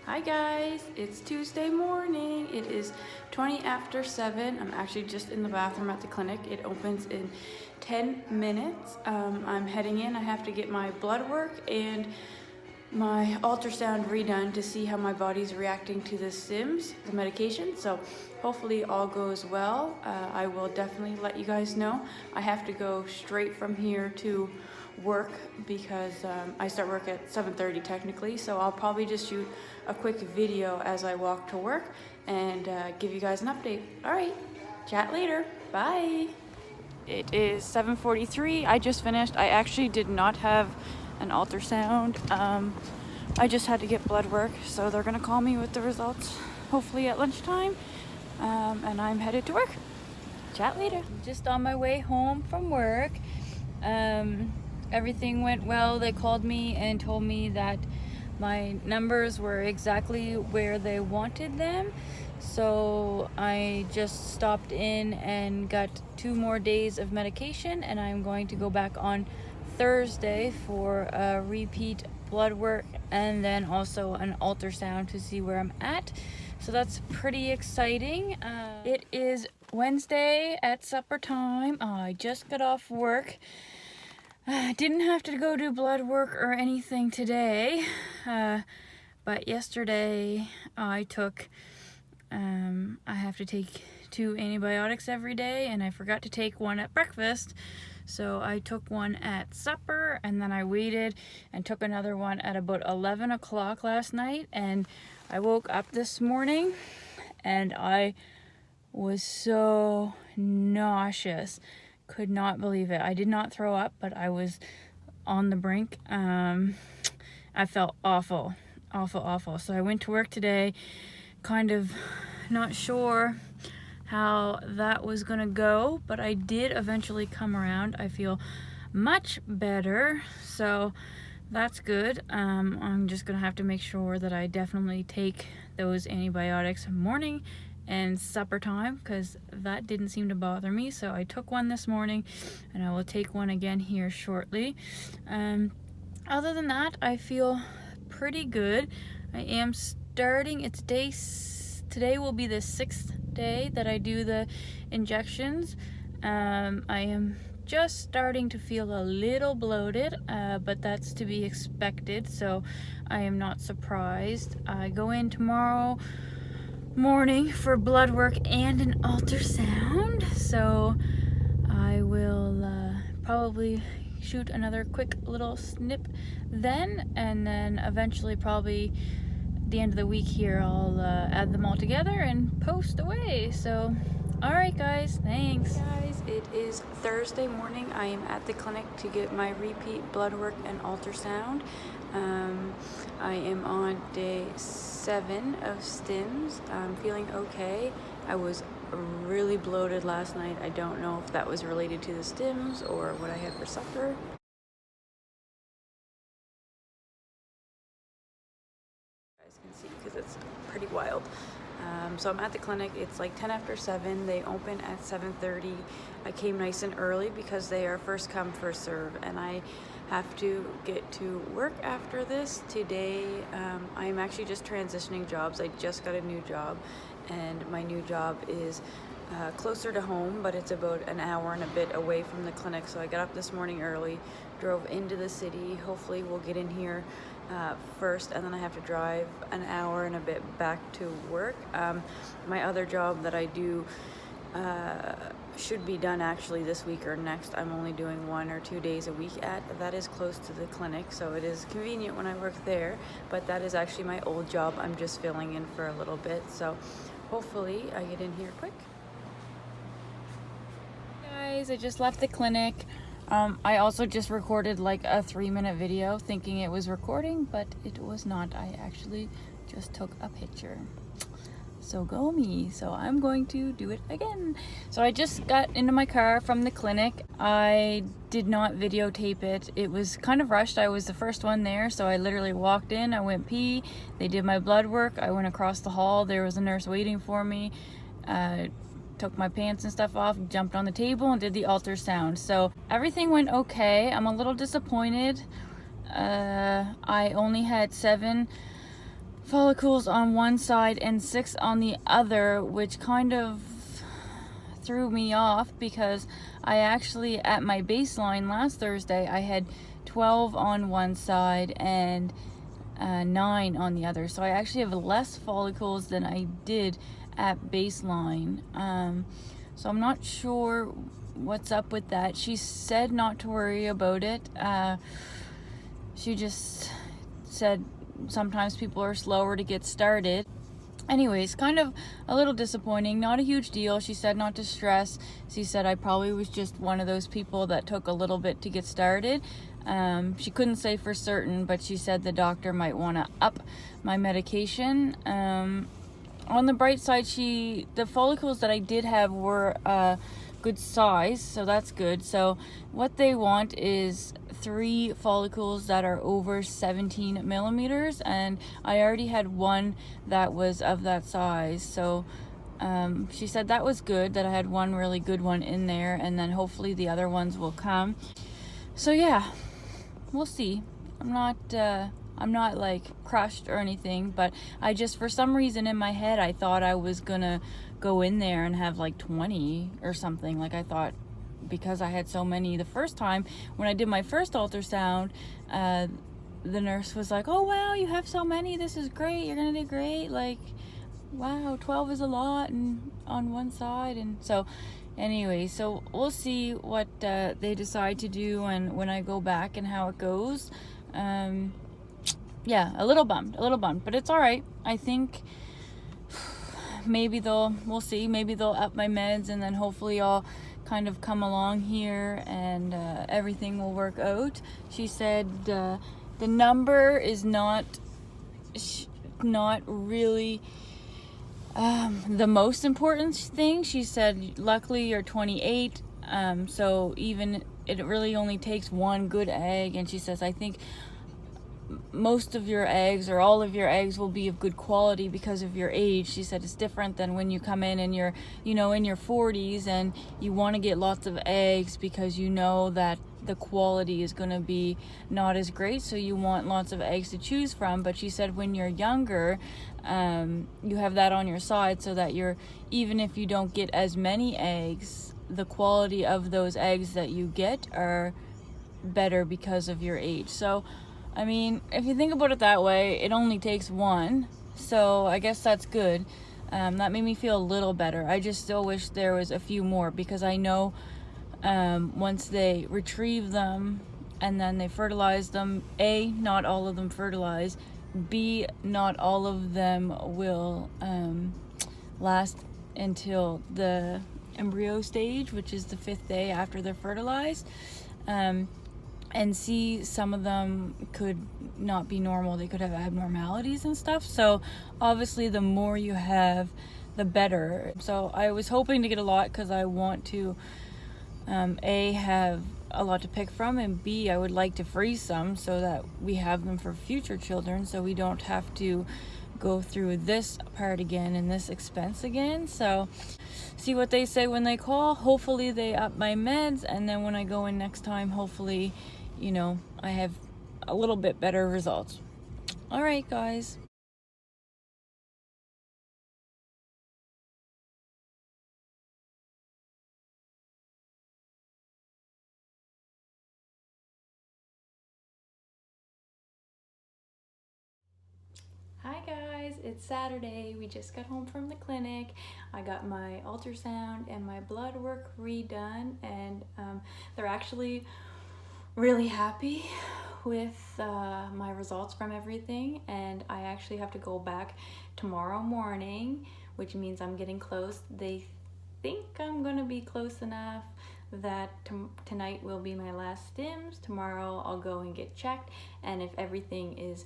Hi guys, it's Tuesday morning. It is 20 after 7. I'm actually just in the bathroom at the clinic. It opens in 10 minutes. I'm heading in. I have to get my blood work and my ultrasound redone to see how my body's reacting to the Sims, the medication. So hopefully all goes well. I will definitely let you guys know. I have to go straight from here to work because I start work at 7:30 technically. So I'll probably just shoot a quick video as I walk to work and give you guys an update. All right, chat later. Bye. It is 7:43. I just finished. I actually did not have an ultrasound. I just had to get blood work, so they're gonna call me with the results hopefully at lunchtime, and I'm headed to work. Chat later. Just on my way home from work. Everything went well. They called me and told me that my numbers were exactly where they wanted them, so I just stopped in and got 2 more days of medication, and I'm going to go back on Thursday for a repeat blood work and then also an ultrasound to see where I'm at. So that's pretty exciting. It is Wednesday at supper time. I just got off work. Didn't have to go do blood work or anything today, but yesterday I took, I have to take 2 antibiotics every day, and I forgot to take one at breakfast. So I took one at supper, and then I waited and took another one at about 11 o'clock last night, and I woke up this morning and I was so nauseous. Could not believe it. I did not throw up, but I was on the brink. I felt awful. So I went to work today, kind of not sure how that was gonna go, but I did eventually come around. I feel much better, so that's good. I'm just gonna have to make sure that I definitely take those antibiotics morning and supper time, because that didn't seem to bother me. So I took one this morning, and I will take one again here shortly. Other than that, I feel pretty good. I am starting, today will be the 6th day that I do the injections. I am just starting to feel a little bloated, but that's to be expected, so I am not surprised. I go in tomorrow morning for blood work and an ultrasound, so I will probably shoot another quick little snip then, and then eventually probably the end of the week here I'll add them all together and post away. So alright guys, thanks. Guys, it is Thursday morning. I am at the clinic to get my repeat blood work and ultrasound. I am on day 7 of stims. I'm feeling okay. I was really bloated last night. I don't know if that was related to the stims or what I had for supper. You guys can see because it's pretty wild. So I'm at the clinic. It's like 10 after 7. They open at 7:30. I came nice and early because they are first come, first serve, and I have to get to work after this. Today, I am actually just transitioning jobs. I just got a new job, and my new job is closer to home, but it's about an hour and a bit away from the clinic. So I got up this morning early, drove into the city. Hopefully we'll get in here first, and then I have to drive an hour and a bit back to work. My other job that I do should be done actually this week or next. I'm only doing 1 or 2 days a week at. That is close to the clinic, so it is convenient when I work there, but that is actually my old job. I'm just filling in for a little bit, so hopefully I get in here quick. Guys, I just left the clinic. I also just recorded like a 3-minute video thinking it was recording, but it was not. I actually just took a picture. So go me. So I'm going to do it again. So I just got into my car from the clinic. I did not videotape it. It was kind of rushed. I was the first one there, so I literally walked in, I went pee, they did my blood work, I went across the hall, there was a nurse waiting for me, took my pants and stuff off, jumped on the table and did the ultrasound. So everything went okay. I'm a little disappointed. I only had 7 follicles on one side and 6 on the other, which kind of threw me off because I actually, at my baseline last Thursday, I had 12 on one side and 9 on the other. So I actually have less follicles than I did at baseline. So I'm not sure what's up with that. She said not to worry about it. She just said sometimes people are slower to get started. Anyways, kind of a little disappointing, not a huge deal. She said not to stress. She said I probably was just one of those people that took a little bit to get started. She couldn't say for certain, but she said the doctor might want to up my medication. On the bright side, the follicles that I did have were good size, so that's good. So what they want is 3 follicles that are over 17 millimeters, and I already had one that was of that size. So she said that was good, that I had one really good one in there, and then hopefully the other ones will come. So yeah, we'll see. I'm not like crushed or anything, but I just, for some reason in my head, I thought I was gonna go in there and have like 20 or something. Like I thought, because I had so many the first time when I did my first ultrasound, the nurse was like, oh wow, you have so many, this is great, you're gonna do great, like wow, 12 is a lot and on one side. And so anyway, so we'll see what they decide to do and when I go back and how it goes. Yeah, a little bummed, but it's all right. I think maybe we'll see, maybe they'll up my meds and then hopefully I'll kind of come along here and everything will work out. She said the number is not really the most important thing. She said luckily you're 28, so even it really only takes one good egg, and she says I think most of your eggs or all of your eggs will be of good quality because of your age. She said it's different than when you come in and you're, in your 40s and you want to get lots of eggs because you know that the quality is going to be not as great, so you want lots of eggs to choose from. But she said when you're younger, you have that on your side so that even if you don't get as many eggs, the quality of those eggs that you get are better because of your age. So I mean, if you think about it that way, it only takes one, so I guess that's good. That made me feel a little better. I just still wish there was a few more, because I know once they retrieve them and then they fertilize them, A, not all of them fertilize, B, not all of them will last until the embryo stage, which is the 5th day after they're fertilized. And see, some of them could not be normal. They could have abnormalities and stuff. So obviously the more you have, the better. So I was hoping to get a lot because I want to A, have a lot to pick from, and B, I would like to freeze some so that we have them for future children, so we don't have to go through this part again and this expense again. So see what they say when they call. Hopefully they up my meds, and then when I go in next time, hopefully I have a little bit better results. All right, guys. Hi guys, it's Saturday. We just got home from the clinic. I got my ultrasound and my blood work redone, and they're actually really happy with my results from everything, and I actually have to go back tomorrow morning, which means I'm getting close. They think I'm gonna be close enough that tonight will be my last stims. Tomorrow I'll go and get checked, and if everything is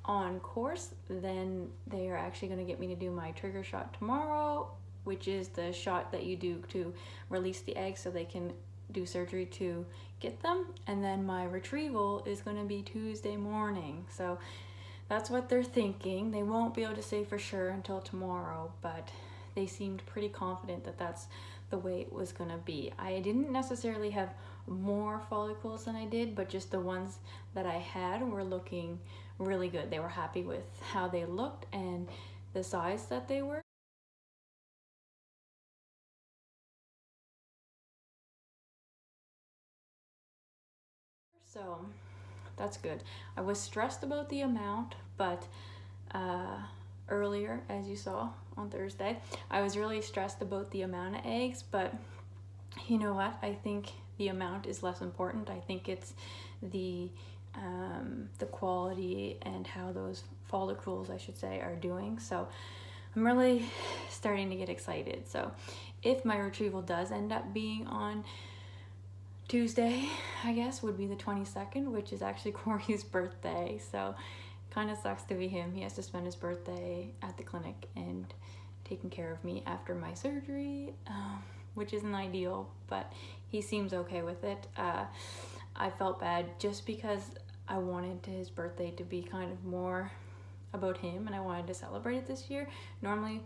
on course, then they are actually going to get me to do my trigger shot tomorrow, which is the shot that you do to release the eggs so they can do surgery to get them. And then my retrieval is going to be Tuesday morning. So that's what they're thinking. They won't be able to say for sure until tomorrow, but they seemed pretty confident that that's the way it was going to be. I didn't necessarily have more follicles than I did, but just the ones that I had were looking really good. They were happy with how they looked and the size that they were. So that's good. I was stressed about the amount, but earlier, as you saw on Thursday, I was really stressed about the amount of eggs, but you know what? I think the amount is less important. I think it's the quality and how those follicles, I should say, are doing. So I'm really starting to get excited. So if my retrieval does end up being on Tuesday, I guess, would be the 22nd, which is actually Corey's birthday. So kind of sucks to be him. He has to spend his birthday at the clinic and taking care of me after my surgery, which isn't ideal, but he seems okay with it. I felt bad just because I wanted his birthday to be kind of more about him, and I wanted to celebrate it this year. Normally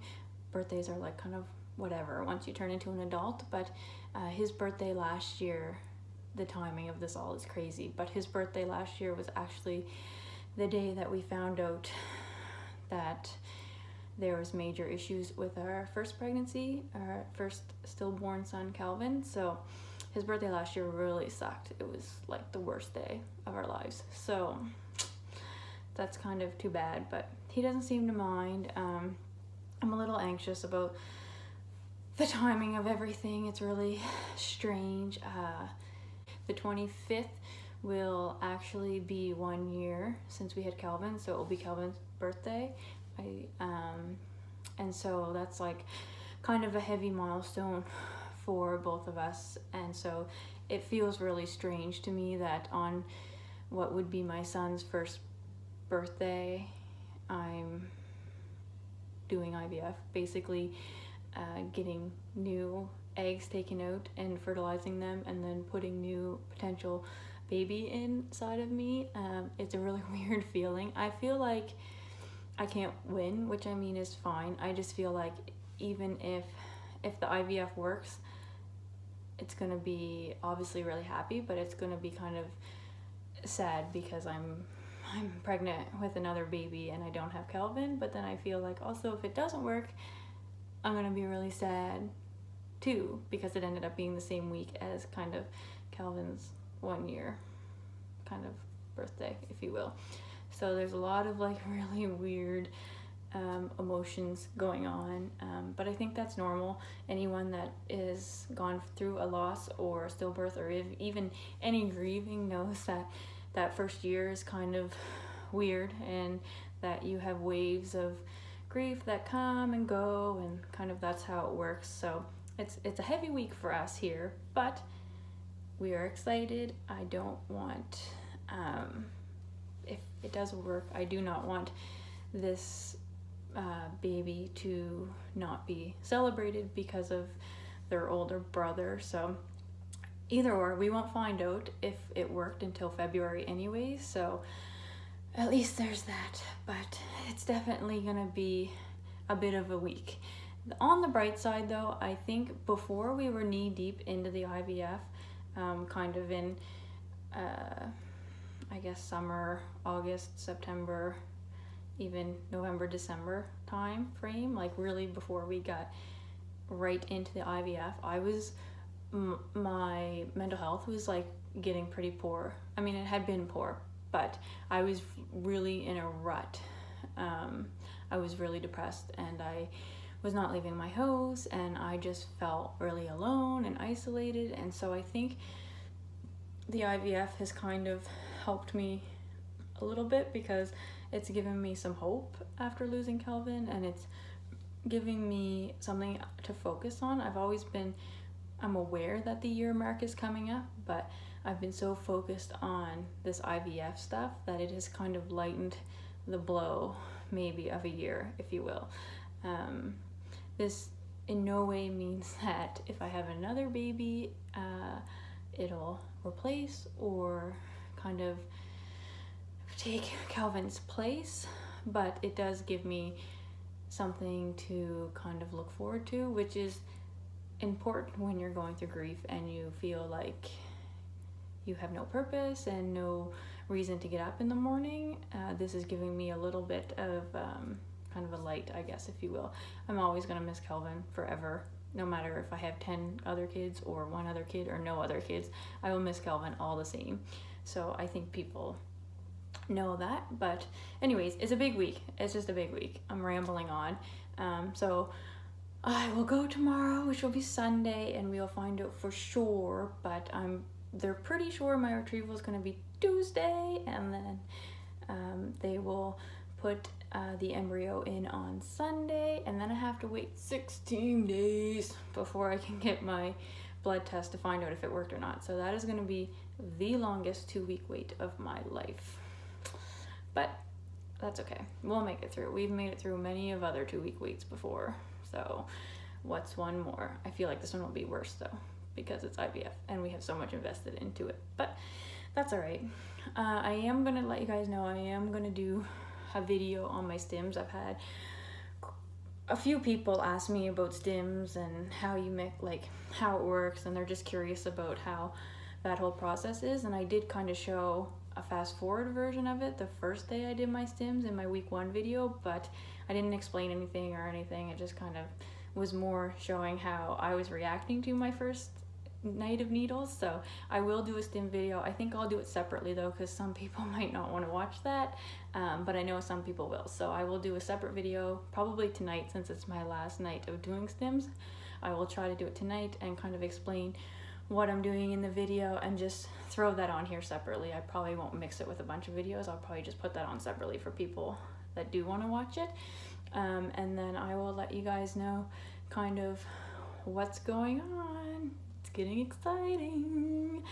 birthdays are like kind of whatever once you turn into an adult, but his birthday last year, the timing of this all is crazy, but his birthday last year was actually the day that we found out that there was major issues with our first pregnancy, our first stillborn son Calvin. So his birthday last year really sucked. It was like the worst day of our lives. So that's kind of too bad, but he doesn't seem to mind. I'm a little anxious about the timing of everything. It's really strange. The 25th will actually be 1 year since we had Calvin, so it will be Calvin's birthday. And so that's like kind of a heavy milestone for both of us, and so it feels really strange to me that on what would be my son's first birthday, I'm doing IVF, basically getting new eggs taken out and fertilizing them and then putting new potential baby inside of me. It's a really weird feeling. I feel like I can't win, which I mean is fine. I just feel like even if the IVF works, it's gonna be obviously really happy, but it's gonna be kind of sad because I'm pregnant with another baby and I don't have Calvin. But then I feel like also if it doesn't work, I'm gonna be really sad too, because it ended up being the same week as kind of Calvin's 1 year kind of birthday, if you will. So there's a lot of like really weird emotions going on, but I think that's normal. Anyone that is gone through a loss or stillbirth or even any grieving knows that that first year is kind of weird, and that you have waves of grief that come and go, and kind of that's how it works. So it's a heavy week for us here, but we are excited. I don't want, if it doesn't work, I do not want this baby to not be celebrated because of their older brother. So either or, we won't find out if it worked until February anyway, so at least there's that. But it's definitely gonna be a bit of a week. On the bright side though, I think before we were knee deep into the IVF, kind of in I guess summer, August, September, even November, December time frame, like really before we got right into the IVF, I was my mental health was like getting pretty poor. I mean, it had been poor, but I was really in a rut. I was really depressed, and I was not leaving my house, and I just felt really alone and isolated. And so I think the IVF has kind of helped me a little bit, because it's given me some hope after losing Calvin, and it's giving me something to focus on. I'm aware that the year mark is coming up, but I've been so focused on this IVF stuff that it has kind of lightened the blow, maybe, of a year, if you will. This in no way means that if I have another baby, it'll replace or kind of take Calvin's place, but it does give me something to kind of look forward to, which is important when you're going through grief and you feel like you have no purpose and no reason to get up in the morning. This is giving me a little bit of kind of a light, I guess, if you will. I'm always going to miss Kelvin forever. No matter if I have 10 other kids or 1 other kid or no other kids, I will miss Kelvin all the same. So I think people know that. But anyways, it's a big week. It's just a big week. I'm rambling on. So I will go tomorrow, which will be Sunday, and we'll find out for sure. But they're pretty sure my retrieval is going to be Tuesday, and then they will put the embryo in on Sunday, and then I have to wait 16 days before I can get my blood test to find out if it worked or not. So that is going to be the longest 2-week wait of my life. But that's okay. We'll make it through. We've made it through many of other 2-week waits before. So what's one more? I feel like this one will be worse though, because it's IVF and we have so much invested into it. But that's all right. I am going to let you guys know I am going to do a video on my stims. I've had a few people ask me about stims and how you make, like, how it works, and they're just curious about how that whole process is. And I did kind of show a fast forward version of it the first day I did my stims in my week 1 video, but I didn't explain anything or anything. It just kind of was more showing how I was reacting to my first night of needles. So I will do a stim video. I think I'll do it separately though, because some people might not want to watch that, but I know some people will. So I will do a separate video probably tonight, since it's my last night of doing stims. I will try to do it tonight and kind of explain what I'm doing in the video and just throw that on here separately. I probably won't mix it with a bunch of videos. I'll probably just put that on separately for people that do want to watch it, and then I will let you guys know kind of what's going on. It's getting exciting.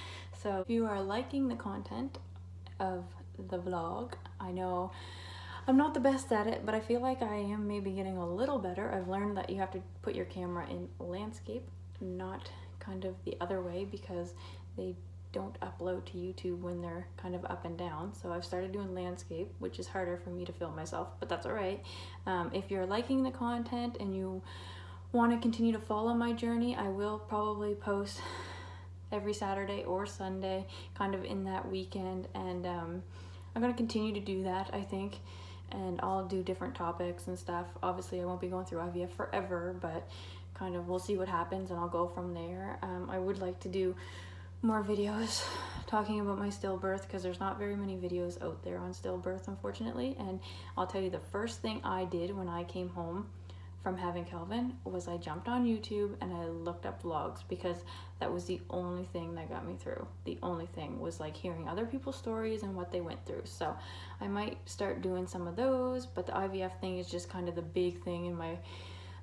So if you are liking the content of the vlog, I know I'm not the best at it, but I feel like I am maybe getting a little better. I've learned that you have to put your camera in landscape, not kind of the other way, because they don't upload to YouTube when they're kind of up and down. So I've started doing landscape, which is harder for me to film myself, but that's all right. If you're liking the content and you want to continue to follow my journey, I will probably post every Saturday or Sunday kind of in that weekend, and I'm going to continue to do that, I think, and I'll do different topics and stuff. Obviously I won't be going through IVF forever, but kind of we'll see what happens and I'll go from there. I would like to do more videos talking about my stillbirth, because there's not very many videos out there on stillbirth, unfortunately. And I'll tell you, the first thing I did when I came home from having Kelvin was I jumped on YouTube and I looked up vlogs, because that was the only thing that got me through. The only thing was like hearing other people's stories and what they went through. So I might start doing some of those, but the IVF thing is just kind of the big thing in my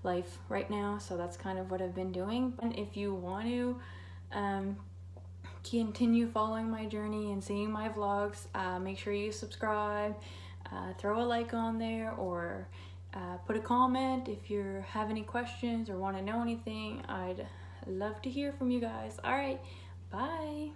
life right now. So that's kind of what I've been doing. And if you want to continue following my journey and seeing my vlogs, make sure you subscribe, throw a like on there, or put a comment if you have any questions or want to know anything. I'd love to hear from you guys. All right, bye.